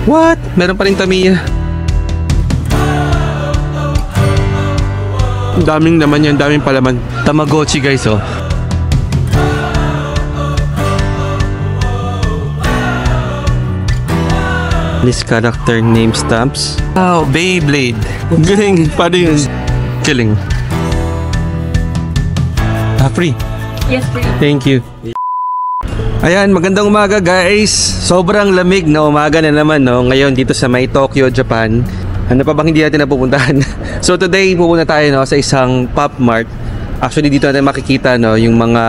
What? Meron pa rin Tamiya. Daming naman yan, daming palaman. Tamagotchi guys, oh. This character name stamps. Oh, Beyblade. Galing, paano yun? Killing. Free? Yes, free. Thank you. Ayan, magandang umaga guys. Sobrang lamig na umaga na naman, no? Ngayon dito sa may Tokyo, Japan. Ano pa bang hindi natin napupuntahan? So today pupunta tayo, no, sa isang Pop Mart. Actually dito natin makikita, no, yung mga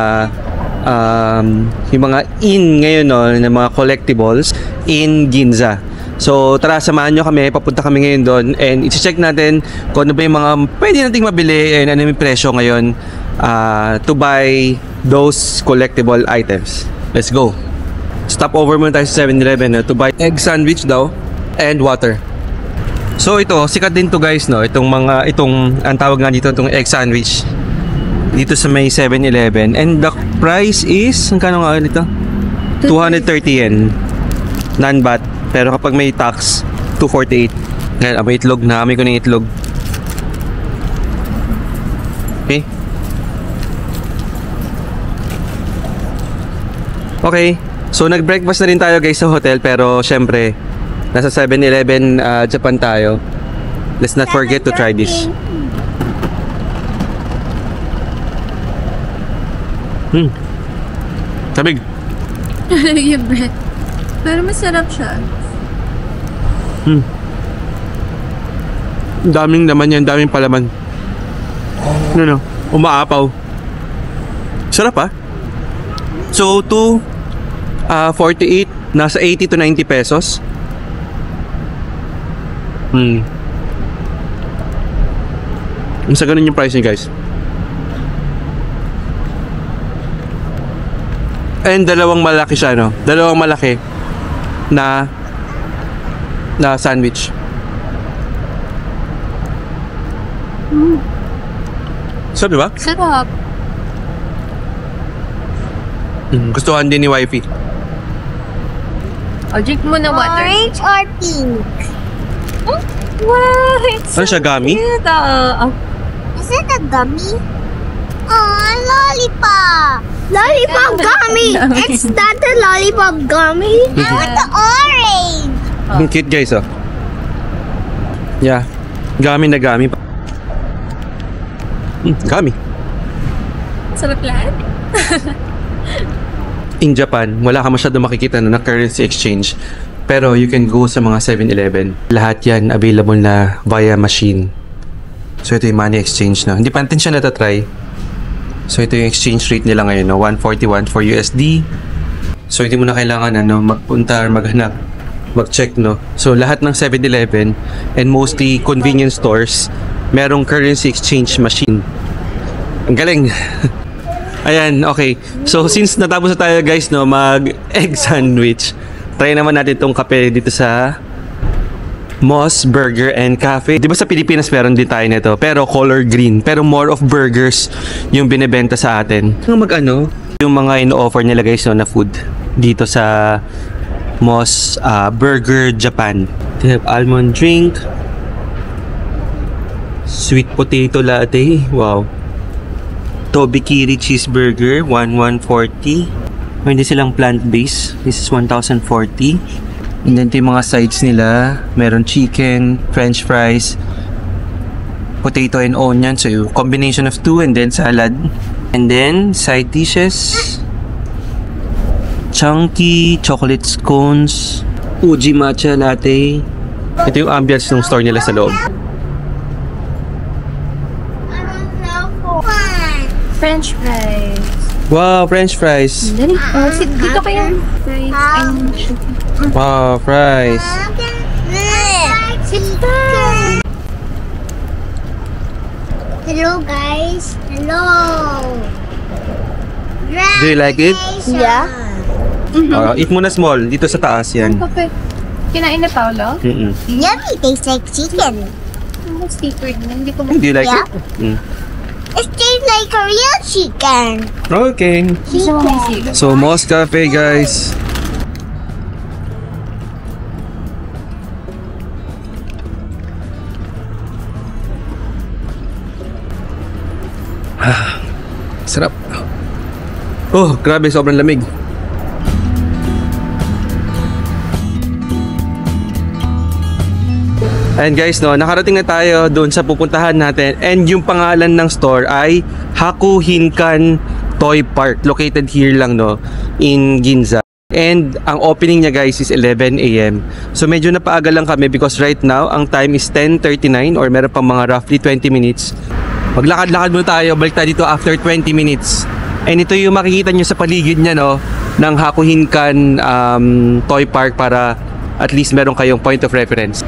in ngayon, no, ng mga collectibles in Ginza. So tara, samahan nyo kami, papunta kami ngayon doon and i-check natin kung ano ba yung mga pwede nating mabili and ano yung presyo ngayon to buy those collectible items. Let's go. Stop over muna tayo sa 7-Eleven, to buy egg sandwich daw and water. So ito, sikat din to guys, no? Itong ang tawag nga dito, itong egg sandwich dito sa may 7-Eleven. And the price is, ang kano nga nito? 230 yen. Non-bat. Pero kapag may tax, 248. Ngayon, may itlog na. Amoy ko ng itlog. Okay. Okay. So nag-breakfast na rin tayo guys sa hotel. Pero syempre, nasa 7-Eleven Japan tayo. Let's not forget to try this. Sabig. Yung bread. Pero masarap siya. Daming naman yan, daming palaman. Ano, umaapaw. Sarap, ah. So 48, nasa 80 to 90 pesos. Sa ganun yung price niya guys. And dalawang malaki siya, no? Dalawang malaki na sandwich. Sarap, diba? Sarap. Gustuhan din ni wifey. O, drink mo na water. Orange or pink? Wow, it's Ano siya, gummy? cute. Is it a gummy? Oh, lollipop! Lollipop gummy! It's not a lollipop gummy. I want the orange! Cute guys, oh. Yeah. Gummy na gummy. Gummy. Sarap lahat. In Japan, wala ka masyado makikita na currency exchange. Pero you can go sa mga 7-Eleven. Lahat yan available na via machine. So ito yung money exchange, no? Hindi pa natin siya natatry. So ito yung exchange rate nila ngayon, no? 141 for USD. So hindi mo na kailangan magpunta or maghanap, mag-check, no? So lahat ng 7-Eleven and mostly convenience stores, merong currency exchange machine. Ang galing. Ayan, okay. So since natapos na tayo guys, no, mag-egg sandwich, try naman natin itong kape dito sa Moss Burger and Cafe. Di ba sa Pilipinas meron din tayo nito, pero color green. Pero more of burgers yung binebenta sa atin. Yung mga in-offer nila guys, no, na food dito sa Moss Burger Japan. They have almond drink, sweet potato latte, wow. Tobikiri cheeseburger, 1140. Hindi silang plant-based. This is 1040. And then ito yung mga sides nila. Meron chicken, french fries, potato and onion. So combination of two and then salad. And then side dishes. Chunky, chocolate scones, Uji matcha latte. Ito yung ambience ng store nila sa loob. French fries. Wow, french fries. Dali. Dito kayo. Fries. Wow, fries. Hello guys. Hello. Do you like it? Yeah. Eat muna small. Dito sa taas yan. Okay. Kinain na Paolo? Yummy, tastes like chicken. Sticker din. Hindi ko Do you like Yeah. it? It tastes like a real chicken. Okay. So, Moss Cafe, guys. Sarap. Oh, grabe, sobrang lamig. And guys, no, nakarating na tayo doon sa pupuntahan natin. And yung pangalan ng store ay Hakuhinkan Toy Park. Located here lang, no, in Ginza. And ang opening niya guys is 11 AM. So medyo napaaga lang kami because right now ang time is 10:39 or meron pang mga roughly 20 minutes. Maglakad-lakad muna tayo, balik tayo dito after 20 minutes. And ito yung makikita nyo sa paligid niya, no, ng Hakuhinkan Toy Park para at least meron kayong point of reference.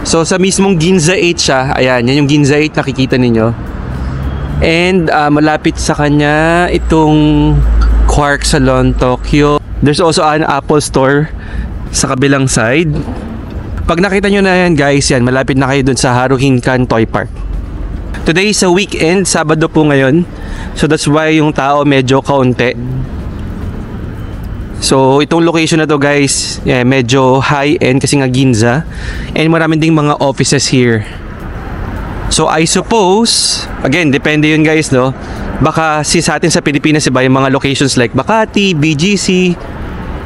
So sa mismong Ginza 8 siya, ayan, yan yung Ginza 8 nakikita ninyo. And malapit sa kanya itong Quark Salon Tokyo. There's also an Apple store sa kabilang side. Pag nakita nyo na yan guys, yan, malapit na kayo dun sa Hakuhinkan Toy Park. Today is a weekend, Sabado po ngayon. So that's why yung tao medyo kaunti. So itong location na to guys, yeah, medyo high-end kasi nga Ginza. And maraming ding mga offices here. So I suppose, again, depende yun guys, no? Baka sa atin sa Pilipinas iba yung mga locations like Makati, BGC,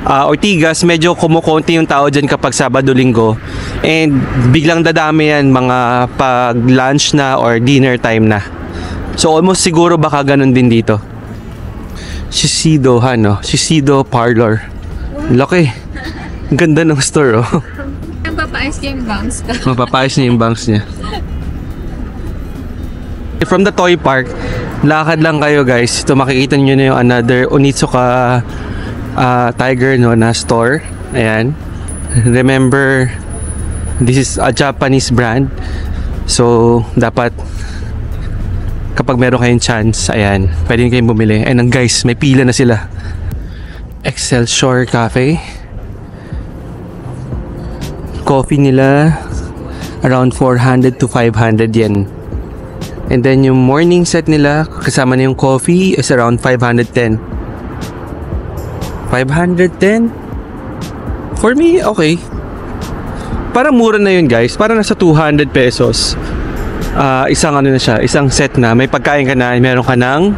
Ortigas, medyo kumukonti yung tao dyan kapag Sabado-Linggo. And biglang dadami yan mga pag lunch na or dinner time na. So almost siguro baka ganun din dito. Shiseido, no? Shiseido Parlor. Laki. Ganda ng store, oh. Nagpapaayos niya yung bangs ka. Mapapaayos niya yung bangs niya. From the toy park, lakad lang kayo guys. Ito makikita nyo na yung another Onitsuka Tiger, no, na store. Ayan. Remember, this is a Japanese brand. So, dapat kapag meron kayong chance, ayan, pwede kayong bumili. And guys, may pila na sila. Excelsior Cafe. Coffee nila around 400 to 500 yen. And then yung morning set nila kasama na yung coffee is around 510. 510? For me, okay. Parang mura na yun guys. Parang nasa 200 pesos. Isang ano na siya, isang set na. May pagkain ka na, meron ka ng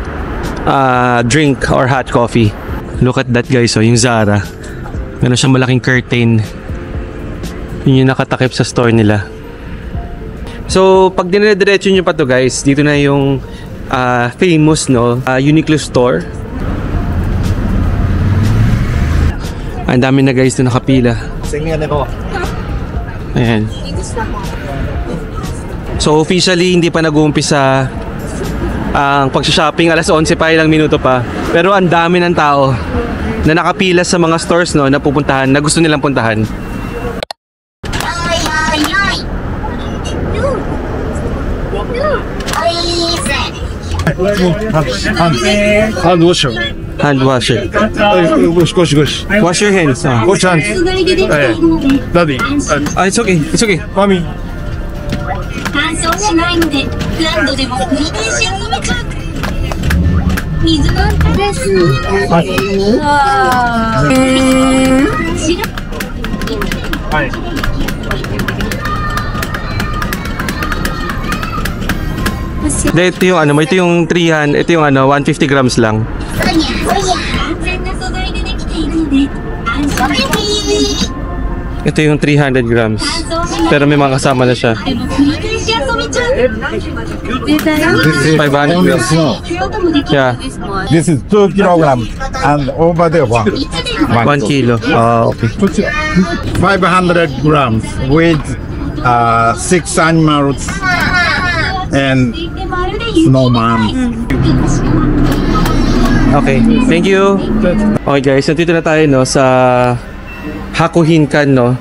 drink or hot coffee. Look at that guys, oh, yung Zara. Meron siyang malaking curtain. Yun yung nakatakip sa store nila. So, pag dinediretso nyo pa to guys, dito na yung famous, no, Uniqlo store. Ang dami na guys doon nakapila. Ayan. So, officially, hindi pa nag-uumpisa ang pag-shopping. Alas 11 pa, ilang minuto pa. Pero ang dami ng tao na nakapila sa mga stores, no, na pupuntahan, na gusto nilang puntahan. Hand washer. Hand washer. Gosh. Wash your hands. Wash hands. Daddy. It's okay. It's okay. Mommy. 乾燥しないので何度でも繰り返し飲めちゃう水のですはい。Ito yung ano, ito yung 300, ito yung ano, 150 grams lang. 安全な素材でできているので安心 Ito yung 300 grams. Pero may mga kasama na siya. でも繰り返し遊べちゃう This is 500 grams. Yeah, This is 2 kilograms and over there 1 1 kilo. Okay. 500 grams with 6 animals and snowman. Okay, thank you. Okay guys, nandito na tayo, no, sa Hakuhinkan, no,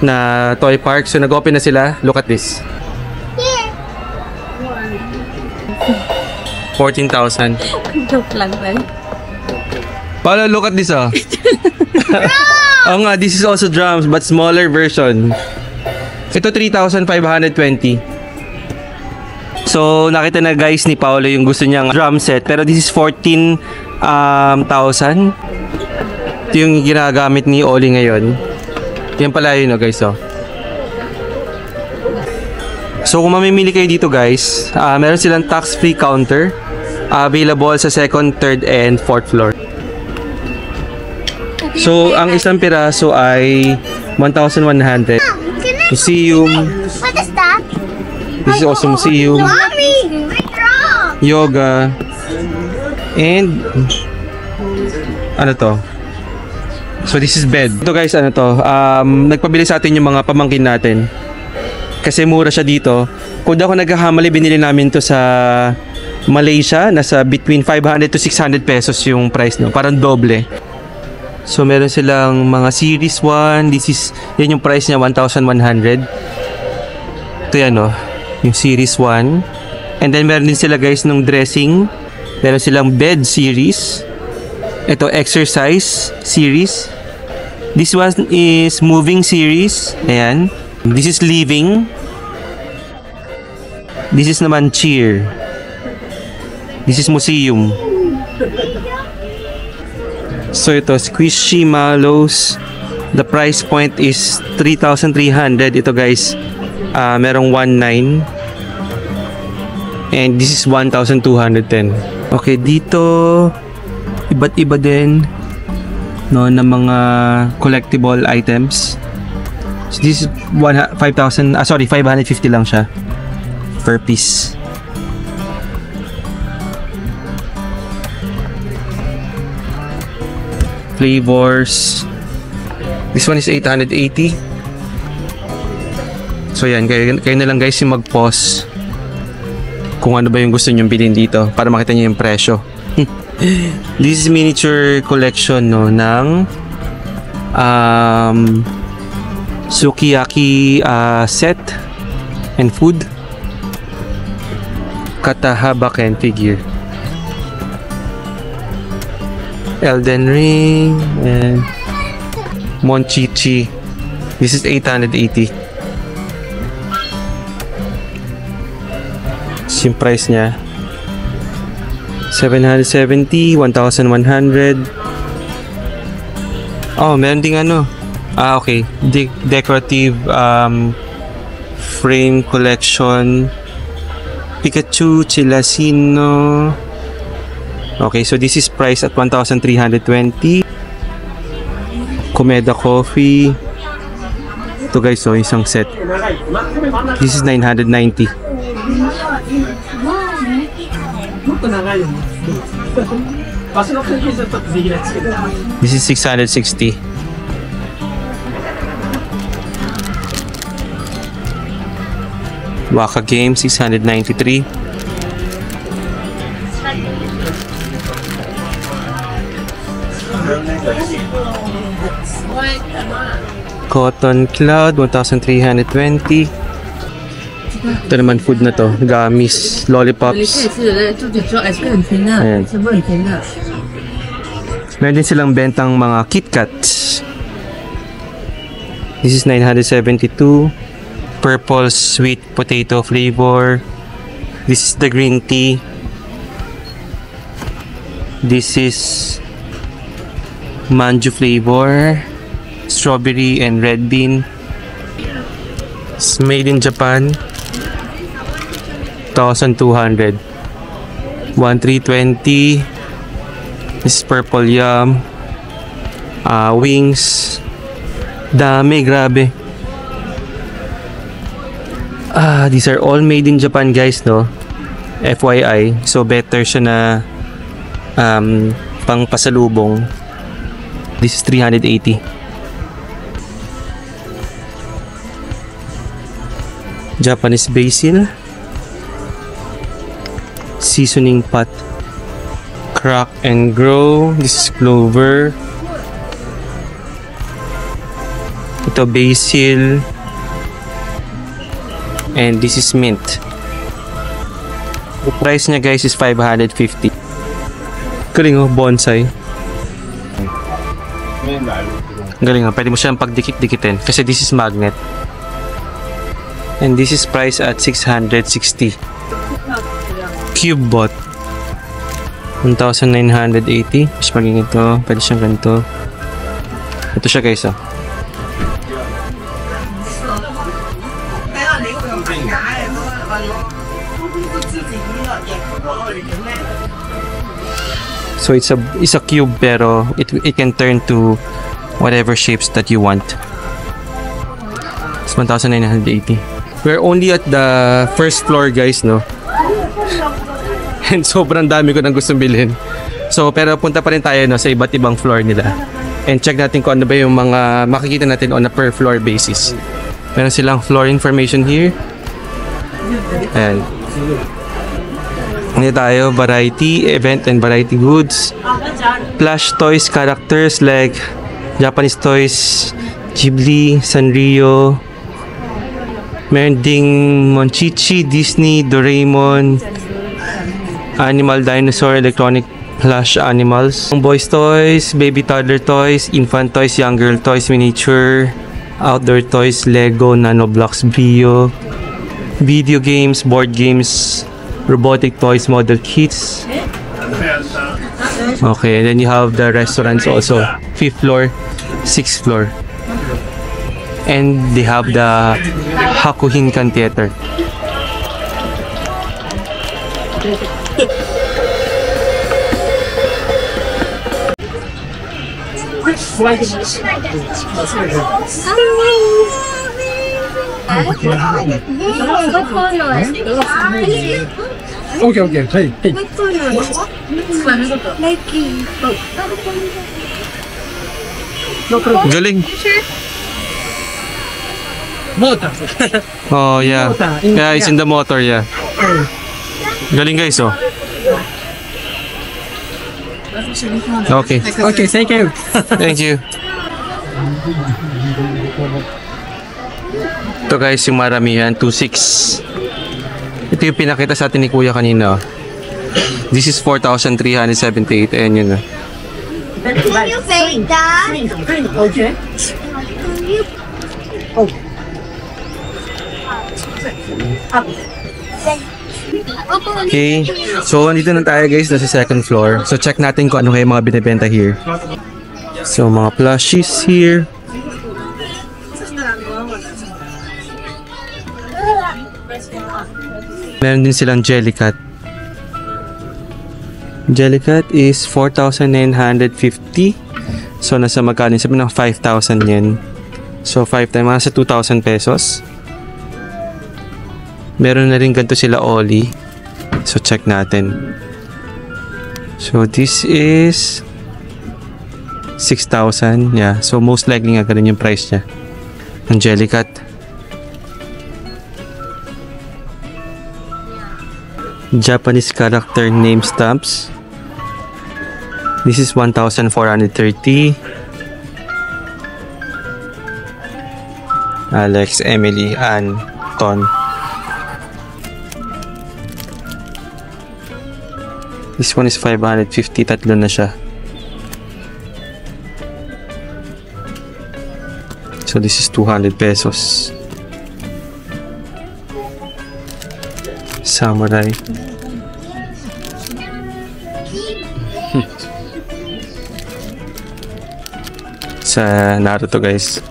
na toy park. So nag-open na sila. Look at this. 14,000. Joke lang ba? Paolo, look at this, oh. Oo nga, this is also drums but smaller version. Ito 3,520. So nakita na guys ni Paolo yung gusto niyang drum set, pero this is 14,000. Ito yung ginagamit ni Oli ngayon. Yan pala yun, oh, guys, oh. So kung mamimili kayo dito guys, meron silang tax-free counter. Available sa second, third, and fourth floor. So, ang isang piraso ay 1,100. Museum. What is that? This is also museum. Mommy! What's wrong? Yoga. And ano to? So this is bed. Ito guys, ano to? Nagpabili sa atin yung mga pamangkin natin. Kasi mura siya dito. Kung di ako nagkakamali, binili namin to sa Malaysia. Nasa between 500 to 600 pesos yung price no. Parang doble. So meron silang mga series 1. Yan yung price niya, 1,100. Ito yan no. Yung series 1. And then meron din sila guys nung dressing. Meron silang bed series. Ito exercise series. This one is moving series. Ayan. This is living. This is naman cheer. This is museum. So ito squishy mallows. The price point is 3,300. Ito guys, merong 1,900. And this is 1,210. Okay, dito iba't iba din no ng mga collectible items. So this is 550 lang siya per piece. Flavors. This one is 880. So yan, kayo na lang guys yung mag-pause kung ano ba yung gusto nyong bilhin dito para makita nyo yung presyo. This is miniature collection no ng sukiyaki set and food. Katahabaken figure. Elden Ring and Monchichi. This is 880. Yung price niya 770, 1,100. Oh, meron ding ano. Okay. Decorative frame collection. Pikachu, Chilasino. Okay, so this is priced at 1,320. Komeda Coffee. Ito guys, so isang set. This is 990. This is 660. Waka Game 693. Cotton Cloud 1,320. Ito naman food na to. Gummies, lollipops. Ayan. Meron din silang bentang mga KitKats. This is 972. Purple sweet potato flavor. This is the green tea. This is manju flavor. Strawberry and red bean. It's made in Japan. 1,200. 1,320. This is purple yum. Wings. Dami, grabe. These are all made in Japan guys, no? FYI. So better siya na pang pasalubong. This is 380. Japanese basil. Seasoning pot. Crack and grow. This is clover. Ito basil. And this is mint. The price niya guys is 550. Galing oh, bonsai. Galing oh, pwede mo siyang pagdikit-dikitin kasi this is magnet. And this is priced at 660. Cube bot 1,980. Mas maging ito, pwede siyang ganito. Ito siya guys oh. So it's a cube pero it can turn to whatever shapes that you want. It's 1,980. We're only at the first floor guys, no? And sobrang dami ko nang gustong bilhin. So pero punta pa rin tayo no, sa iba't ibang floor nila. And check natin kung ano ba yung mga makikita natin on a per floor basis. Meron silang floor information here. Ayan. Hindi tayo, variety, event and variety goods. Plush toys, characters like Japanese toys, Ghibli, Sanrio. Meron ding Monchichi, Disney, Doraemon, Animal Dinosaur, electronic plush animals. Boys toys, baby toddler toys, infant toys, young girl toys, miniature, outdoor toys, Lego, Nanoblocks, Brio, video games, board games, robotic toys, model kits. Okay, and then you have the restaurants also. 5th floor, 6th floor. And they have the Hakuhinkan Theater. What color? Okay, hey. What color? Like Galing. Oh yeah. Yeah, it's in the motor, yeah. Galing guys, oh. Okay. Okay, thank you. Thank you. Ito guys, yung maramihan, 2.6. Ito yung pinakita sa atin ni Kuya kanina. This is 4,378. Ayan yun. Can you fake that? Okay. Okay. So, nandito na tayo guys, nasa second floor. So, check natin kung ano kayo mga binibenta here. So, mga plushies here. Meron din silang Jellycat. Jellycat is 4,950. So, nasa magkano? Sabi ng 5,000 yen. So, 5 times, nasa 2,000 pesos. Meron na rin ganito sila Oli. So, check natin. So, this is 6,000. Yeah. So, most likely nga ganun yung price niya. Ang Jellycat. Japanese character name stamps. This is 1,430. Alex, Emily, Ann, Ton. This one is 550. Tatlo na siya. So this is 200 pesos. Samurai. Sa Naruto guys.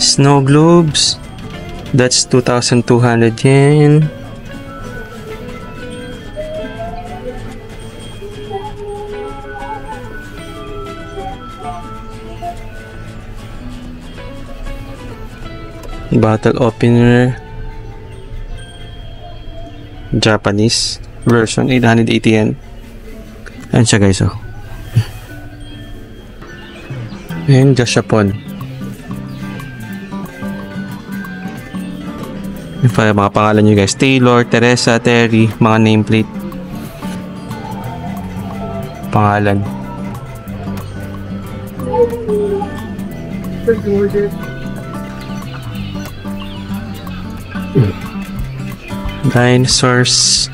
Snow globes. That's 2,200 yen. Bottle opener. Japanese version, 880 yen. Ayan siya guys, oh. And Gashapon. Yung mga pangalan nyo guys. Taylor, Teresa, Terry. Mga nameplate. Pangalan. Dinosaurs.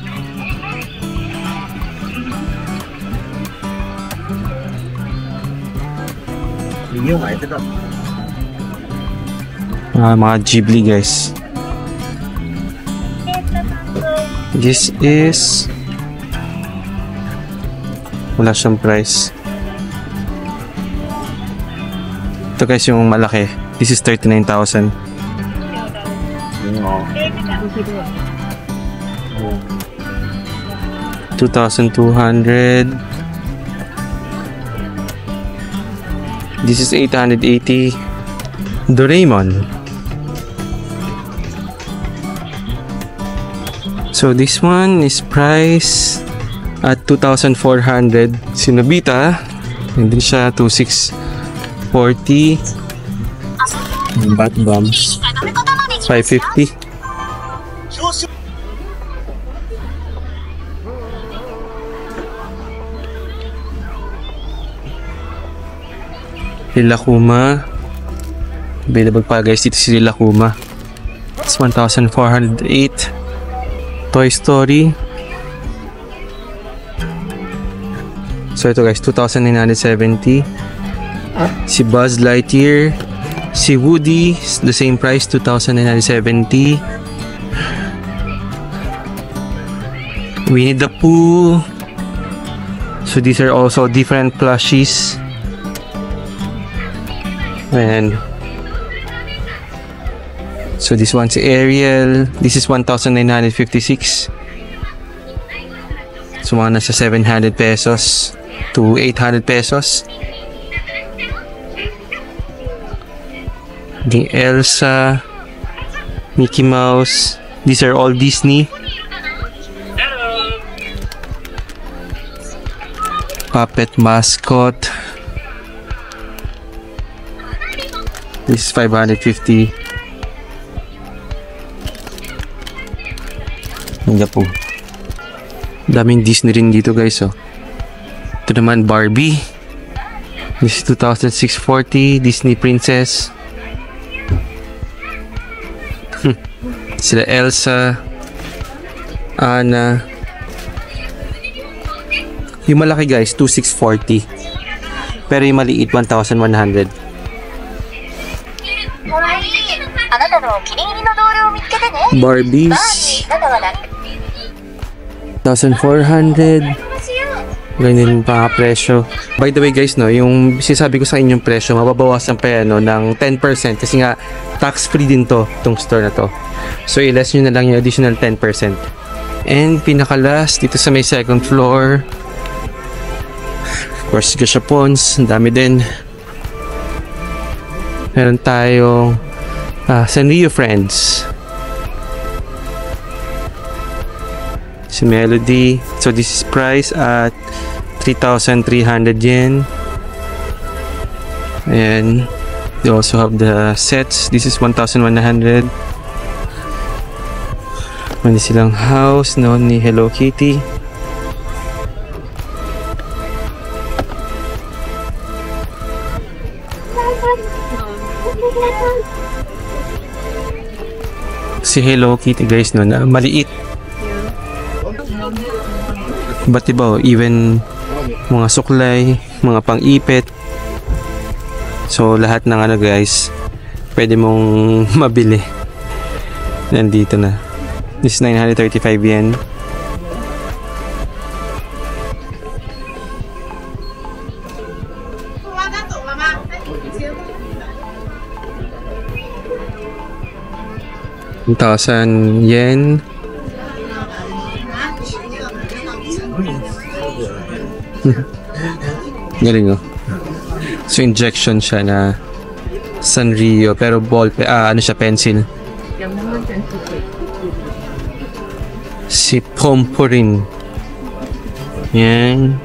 Mga Ghibli guys. This is wala siyang price. Ito guys yung malaki. This is 39,000. 2,200. This is 880. Doraemon. So this one is priced at 2,400. Si Nobita, hindi siya 2,640. Bat bombs 550. Rilakkuma. Available pa guys dito si Rilakkuma. It's 1,408. Toy Story. So ito guys, 2,970. Si Buzz Lightyear. Si Woody, the same price, 2,970. Winnie the Pooh. So these are also different plushies. And so this one's Ariel. This is 1,956. So mga nasa 700 pesos to 800 pesos. The Elsa, Mickey Mouse. These are all Disney. Puppet mascot. This is 550. Hindi po. Daming Disney rin dito guys. Oh. Ito naman Barbie. This is 2,640. Disney Princess. Sila Elsa, Anna. Yung malaki guys 2,640. Pero yung maliit 1,100. Barbies 1,400. Ganyan pa presyo. By the way guys, no, yung sinasabi ko sa inyong presyo, mababawasan pa yan, no, ng 10% kasi nga tax free din to, itong store na to. So i-less nyo na lang yung additional 10%. And pinaka-last dito sa may second floor, of course gashapons, ang dami din. Meron tayong Sanrio Friends, si Melody. So this is priced at 3,300 yen. And they also have the sets. This is 1,100. Mani silang house, no, ni Hello Kitty. Si Hello Kitty guys, no, na maliit. Ba't diba, even mga suklay, mga pang-ipit. So lahat ng ano guys, pwede mong mabili. Nandito na. This is 935 yen. ₱1,000. Galing, oh. So injection siya na Sanrio pero ball ano siya, pencil. Si Pomporin. Yan.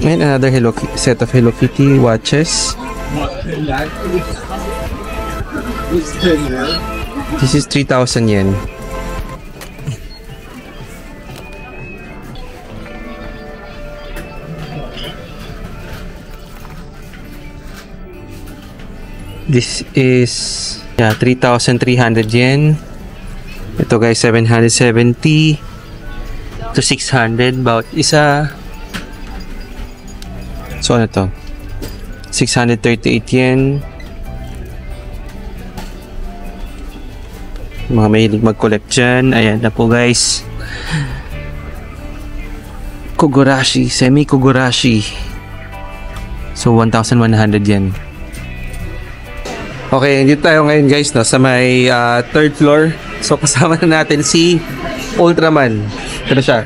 And another set of Hello Kitty watches. This is 3,000 yen. This is 3,300 yen. Ito guys 770 to 600 about isa. So ano to? 638 yen. Mga mahilig mag-collect dyan. Ayan na po guys. Kogurashi, semi Kogurashi. So 1,100 yen. Okay, dito tayo ngayon guys, no, sa may third floor. So kasama na natin si Ultraman. Ito siya.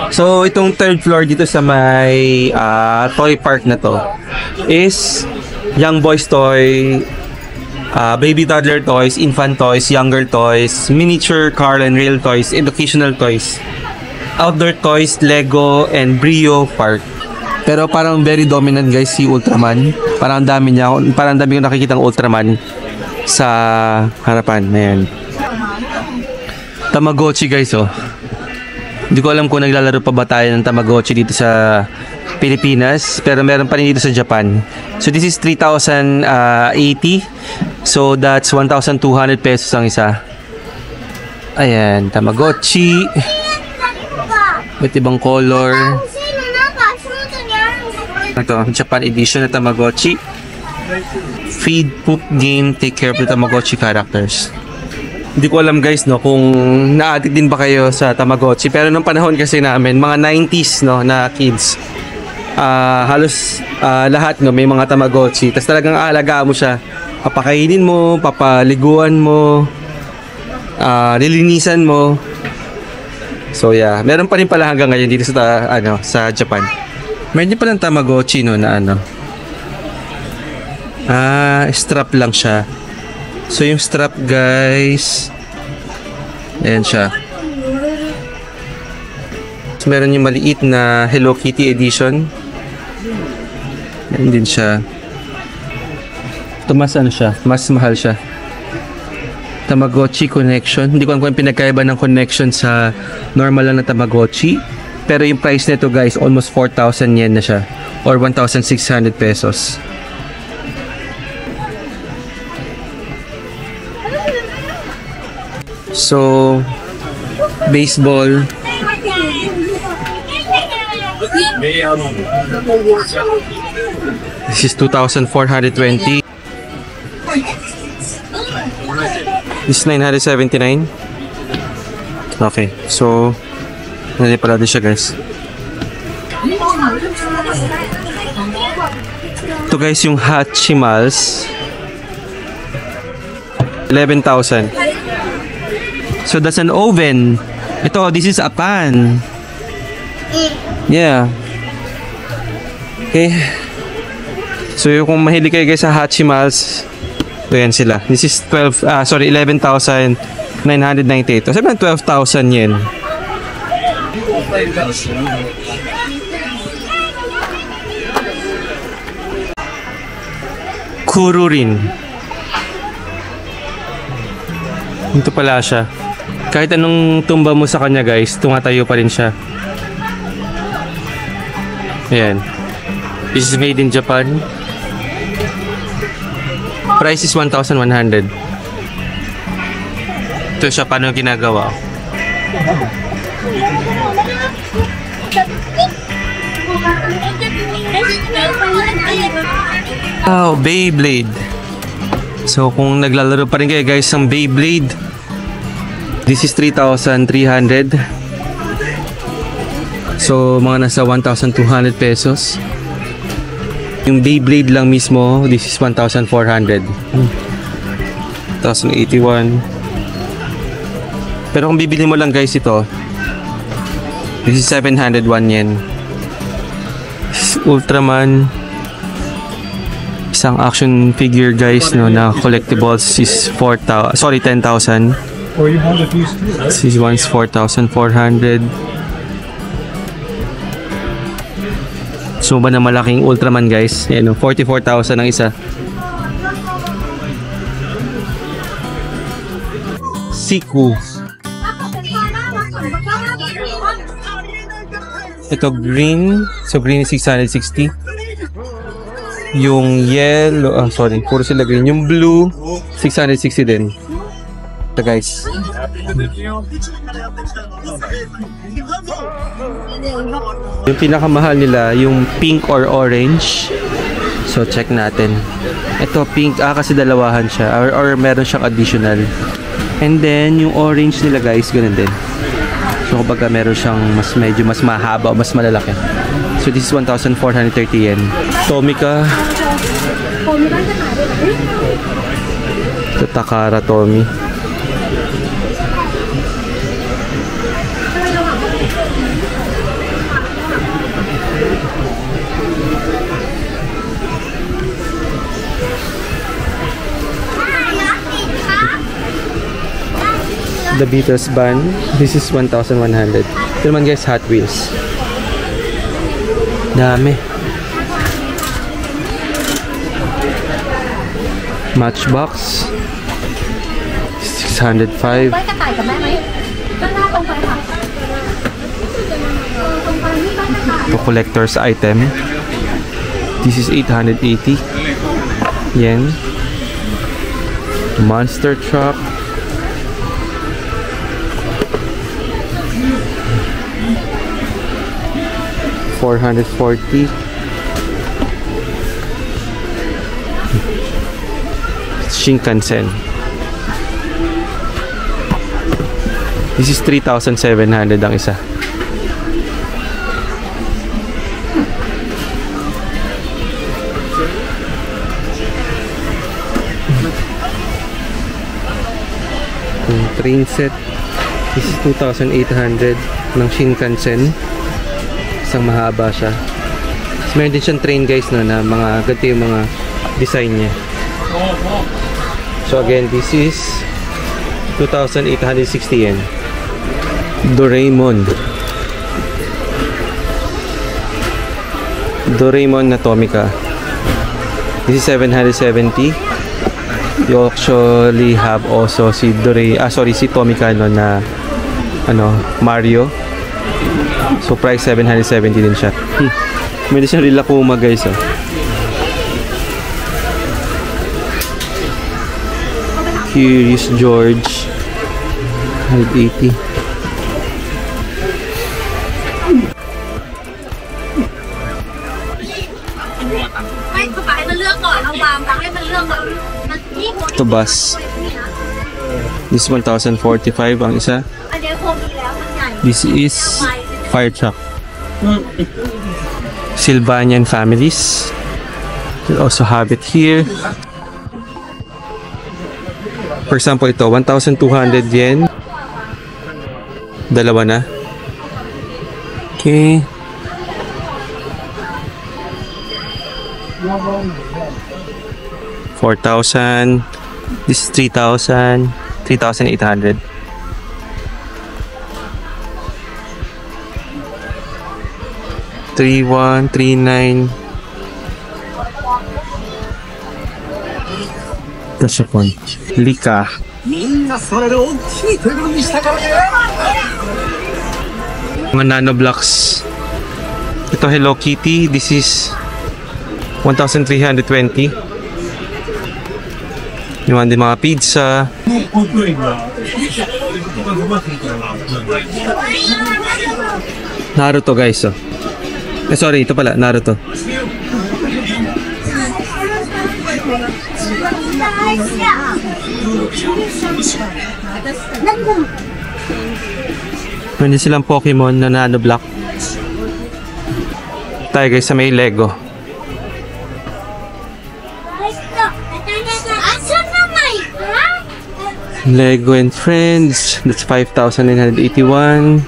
So itong third floor dito sa may toy park na to is young boys toy, baby toddler toys, infant toys, younger toys, miniature car and rail toys, educational toys, outdoor toys, Lego, and Brio Park. Pero parang very dominant guys si Ultraman. Parang dami niya, parang dami ko nakikitang Ultraman sa harapan. Ayan. Tamagotchi guys, oh. Hindi ko alam kung naglalaro pa ba tayo ng Tamagotchi dito sa Pilipinas, pero meron pa rin dito sa Japan. So this is 3,080. So that's 1,200 pesos ang isa. Ayan, Tamagotchi. Ba't ibang color? Ito, Japan edition na Tamagotchi. Feed, poop, game, take care of the Tamagotchi characters. Hindi ko alam guys, no, kung na-addict din ba kayo sa Tamagotchi. Pero nung panahon kasi namin, mga 90s, no, na kids, halos lahat, no, may mga Tamagotchi. Tapos talagang aalagaan mo siya. Papakainin mo, papaliguan mo, lilinisan mo. So yeah, meron pa rin pala hanggang ngayon dito sa sa Japan. Meron din palang Tamagotchi, no, na strap lang siya. So yung strap guys, ayan siya. So meron yung maliit na Hello Kitty edition. Ayan din siya. Ito mas siya, mas mahal siya. Tamagotchi connection. Hindi ko alam kung pinagkaiba ng connection sa normal lang na Tamagotchi. Pero yung price nito guys, almost 4,000 yen na siya. Or 1,600 pesos. So, baseball. This is 2,420. This is 979. Okay, so hindi pala din siya guys. Ito guys yung Hatchimals. 11,000. So that's an oven. Ito, this is a pan. Yeah. Okay. So kung mahilig kayo guys sa Hatchimals, ito yan sila. This is 11,998. So sabi ng 12,000 yen. Kururin. Ito pala siya. Kahit anong tumba mo sa kanya guys, tumatayo pa rin siya. Ayan. This is made in Japan. Price is 1,100. Ito siya, paano ginagawa. Oh, Beyblade. So kung naglalaro pa rin kayo guys ng Beyblade, this is 3,300. So mga nasa 1,200 pesos. Yung Beyblade lang mismo, this is 1,400. 1,081. Pero kung bibili mo lang guys ito, this is 701 yen. Ultraman. Isang action figure guys, no, na collectibles is 10,000. This one is 4,400. So ba na malaking Ultraman guys? Ayan, 44,000 ang isa. Siku. Ito green. So green is 660. Yung yellow, puro sila green. Yung blue, 660 din. Ito guys. Yung pinakamahal nila, yung pink or orange. So check natin. Ito pink, kasi dalawahan siya. Or meron siyang additional. And then, yung orange nila guys, ganun din. So kumbaga meron siyang medyo mas mahaba o mas malalaki. So this is 1,430 yen. Tomica. Ito Takara Tomy. The Beatles band. This is 1,100. Ito naman guys, Hot Wheels. Dami. Matchbox. 605. Ito collector's item. This is 880 yen. Monster truck. $440. Shinkansen. This is 3,700 ang isa. Train set. This is 2,800 ng Shinkansen. Isang mahaba siya. Meron din siyang train guys no, na mga ganito yung mga design niya. So again, this is 2,860 yen. Doraemon. Doraemon na Tomica. This is 770. You actually have also si si Tomica no, na Mario. So price 770 din siya. May din siyang Rilakkuma guys oh. Curious George 180. Ito bus. This 1,045 ang isa. This is fire truck. Sylvanian families. We also have it here. For example, ito 1,200 yen. Dalawa na. Okay. $4,000. This is 3,000. 3,800. $3,139. That's a point. Lika. Mga nano blocks. Ito Hello Kitty. This is 1,320. Yung din mga pizza. Naruto guys oh. Sorry, ito pala, Naruto. Meron silang Pokemon na nano block. Tayo guys sa may Lego. Lego and Friends. That's 5,981.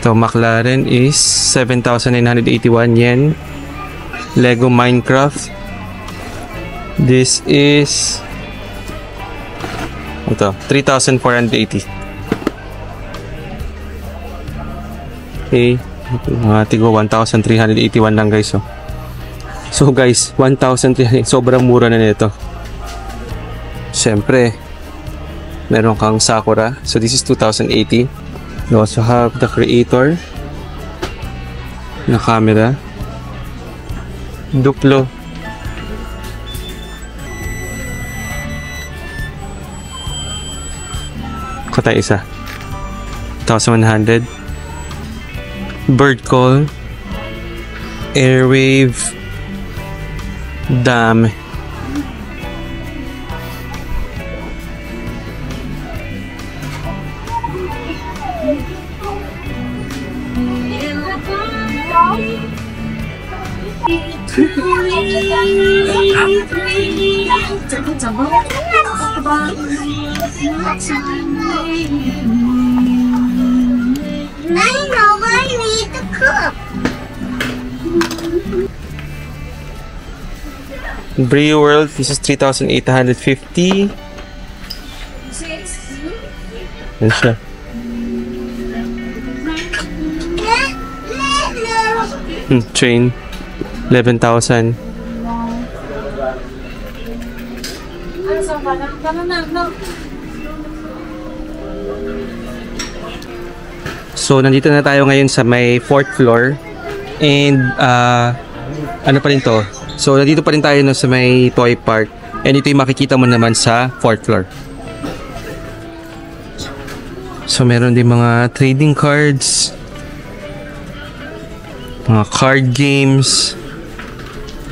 Ito McLaren is 7,981 yen. Lego Minecraft. This is ito 3,480. Okay, mga tigo 1,381 lang guys oh. So guys, 1,300, sobrang mura na nito. Siyempre meron kang Sakura. So this is 2,080. You also have the Creator na camera. Duplo. Kota isa. 1,100. Bird Call. Airwave. Dami. I know what I need to cook. Brio World, this is 3,850. Yan siya. Train, 11,000. So, nandito na tayo ngayon sa may 4th floor. And, ano pa rin to? So, nandito pa rin tayo no, sa may toy park. And ito yung makikita mo naman sa 4th floor. So, meron din mga trading cards. Mga card games.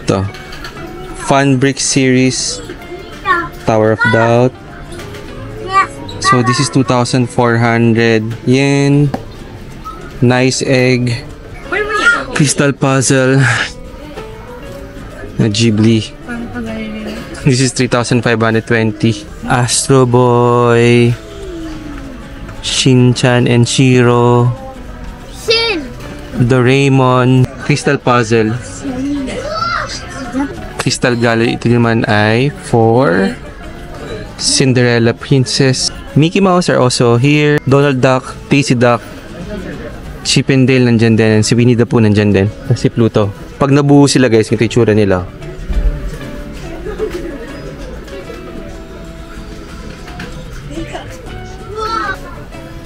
Ito. Fun Brick Series. Tower of Doubt. So, this is 2,400 yen. Nice Egg. Crystal Puzzle. Ghibli. This is 3,520. Astro Boy. Shin-chan and Shiro. Doraemon. Crystal Puzzle. Crystal Gallery. Ito naman ay for Cinderella Princess. Mickey Mouse are also here. Donald Duck. Daisy Duck. Chip and Dale nandyan din. Si Winnie the Pooh nandyan din. Si Pluto. Pag nabuo sila guys, ito yung tsura nila.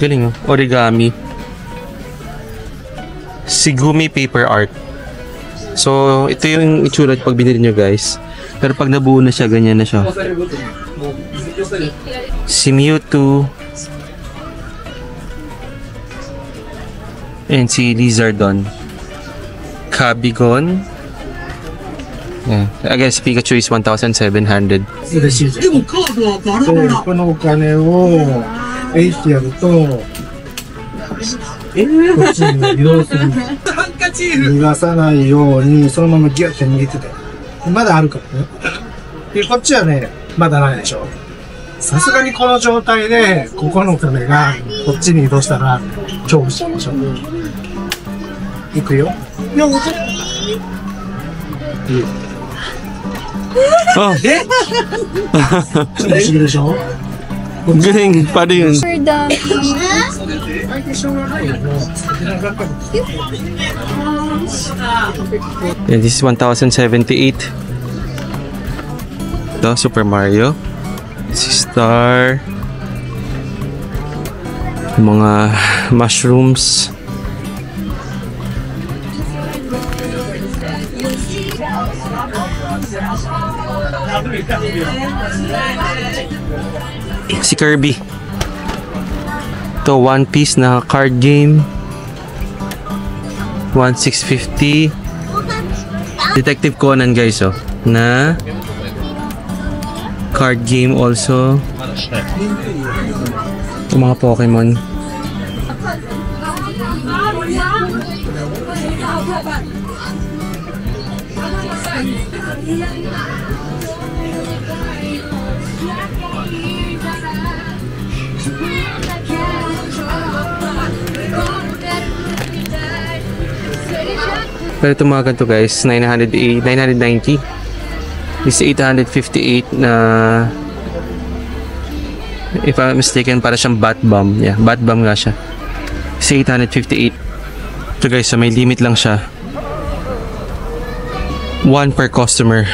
Galing oh. Origami. Sigumi paper art. So, ito yung itsura pag binili nyo guys. Pero pag nabuo na siya, ganyan na siya. Si Mewtwo. And si Lizardon. Kabigon. Yeah. I guess Pikachu is 1,700. このお金をエイしてやるとこっちに移動する。逃がさないようにそのままギュッて握ってて。まだあるからね。でこっちはねまだないでしょ。さすがにこの状態でここの金がこっちに移動したら超不思議でしょ。いくよ。Oh! 不思議でしょ。 Galing! Paano yun? For the... Yeah, this is 1,078. Ito, Super Mario. This is Star. Mga mushrooms. Si Kirby. Ito, One Piece na card game. 1,650. Detective Conan guys oh. Na card game also. Ito mga Pokemon. Pero itong mga ganito guys, 990. This is 858 na, if I'm mistaken, para siyang bat bomb. Yeah, bat bomb nga siya. This is 858. Ito guys, so may limit lang siya. 1 per customer.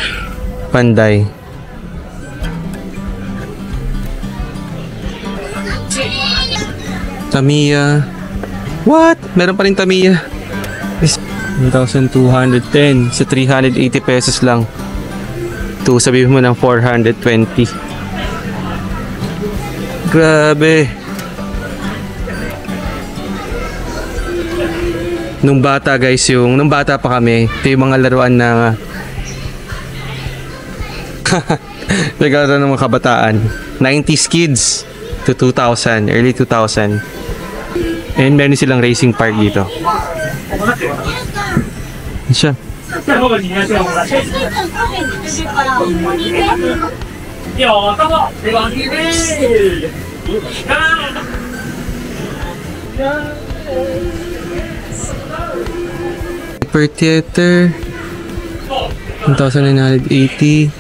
Panday. Tamiya. What? Meron pa rin Tamiya. 1,210 sa 380 pesos lang. Ito, sabihin mo ng 420. Grabe. Nung bata guys, nung bata pa kami, ito yung mga laruan na nagkaroon ng mga kabataan. 90s kids to 2000, early 2000. And meron silang racing park dito. Yan siya. Per theater 1,980.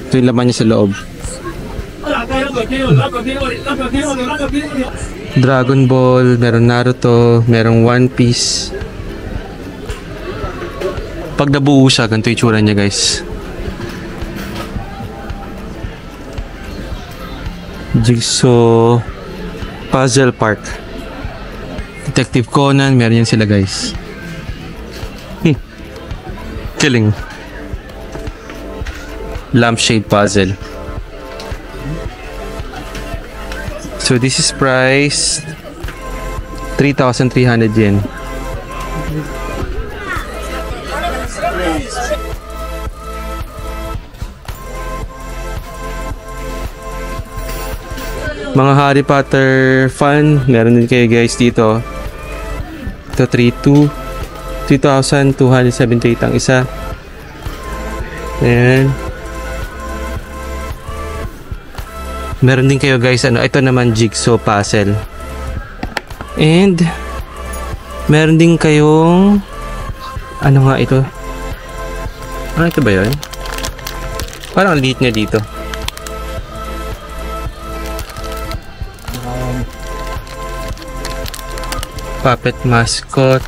Ito yung laman niya sa loob. Dragon Ball, meron Naruto, merong One Piece. Pag nabuo siya, ganito yung itsura niya, guys. Jigsaw Puzzle Park. Detective Conan, meron yan sila, guys. Killing. Lampshade puzzle. So this is priced 3,300 yen. Mga Harry Potter fan, meron din kayo guys dito. Ito 3,278 ang isa. Ayan. Meron din kayo guys, ito naman jigsaw puzzle. And meron din kayong ano nga ito? Ito ba yun? Parang liit niya dito. Puppet mascot.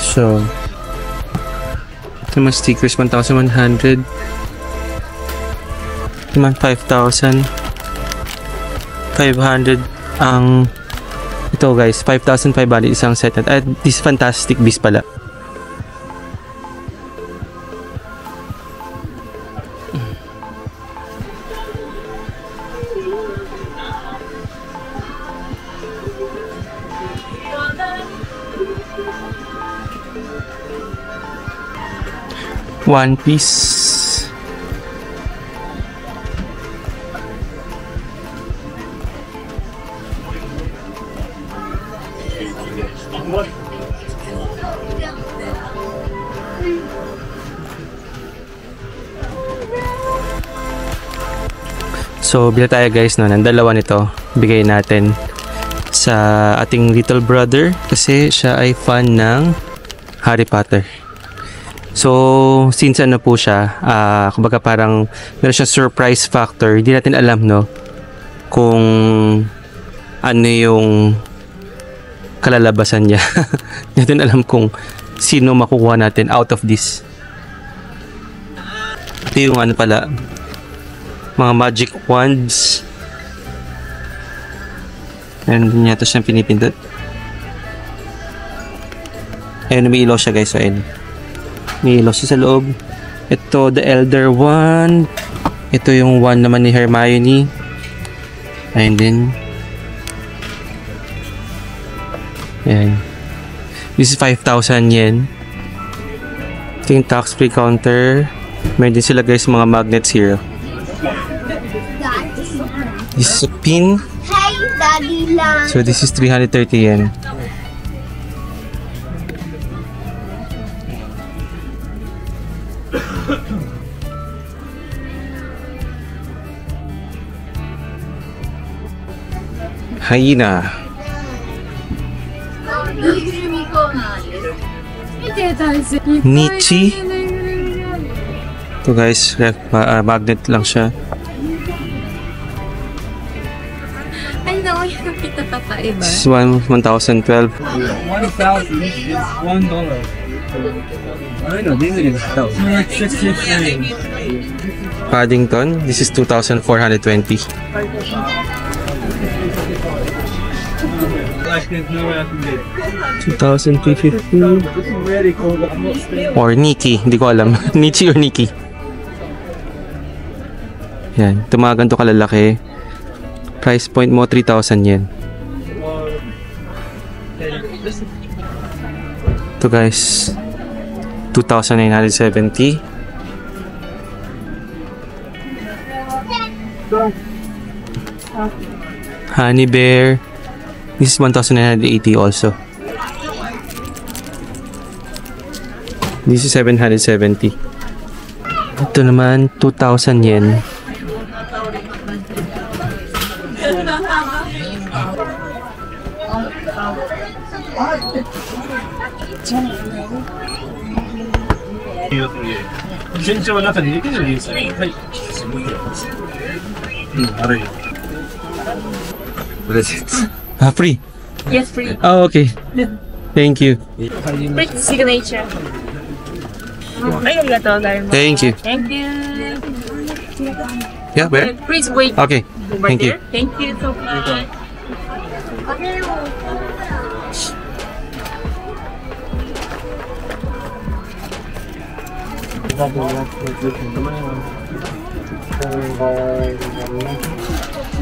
So ito naman stickers 1,100. Ito naman 5,500 ang ito guys, 5,500 isang set. At this Fantastic Beasts pala. One Piece. So, bila tayo guys, no, ng dalawa nito, bigay natin sa ating little brother kasi siya ay fan ng Harry Potter. So, since ano po siya, kumbaga parang meron siya surprise factor, hindi natin alam, no, kung ano yung kalalabasan niya. Hindi natin alam kung sino makukuha natin out of this. Ito yung ano pala, mga magic wands. Meron din yata siyang pinipindot. Ayun, may ilaw siya guys, so ayun. May ilaw siya sa loob. Ito, the Elder Wand. Ito yung wand naman ni Hermione. Ayun din. Ayan. This is 5,000 yen. Ito yung tax-free counter. Meron din sila guys mga magnets here. This is a pin. Hey, Daddy lang. So this is 330 yen. Hyena. Nietzsche. Ito guys, magnet lang siya. Ay, naku, yung nakita pa pa iba. This is 1,012. 1,000 is $1. I know, these are stuff. 63. Paddington, this is 2,420. Like there's no way I can get it. 2,350. Or Nikki, hindi ko alam. Nietzsche or Nikki. Yan, ito mga ganito kalalaki. Price point mo 3,000 yen. Ito guys, 2,970. Honey Bear. This is 1,980 also. This is 770. Ito naman, 2,000 yen. Free? Yes, free. Oh, okay. Thank you. Free signature. Arigatou gozaimasu. Thank you. Thank you. Yeah, where? Please wait. Okay. Over Thank you. there. Thank you so much.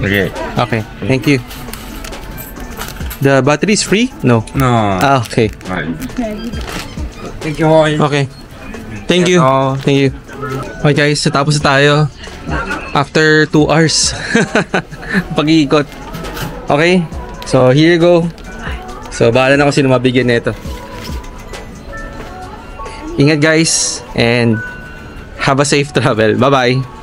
Okay. Okay. Thank you. The battery is free? No. No. Ah, okay. Thank you. Okay. Thank you. Thank you. Okay guys, natapos na tayo. After 2 hours. Pag-iikot. Okay. So, here you go. So, bahala na kung sino mabigyan nito. Ingat guys. And have a safe travel. Bye-bye.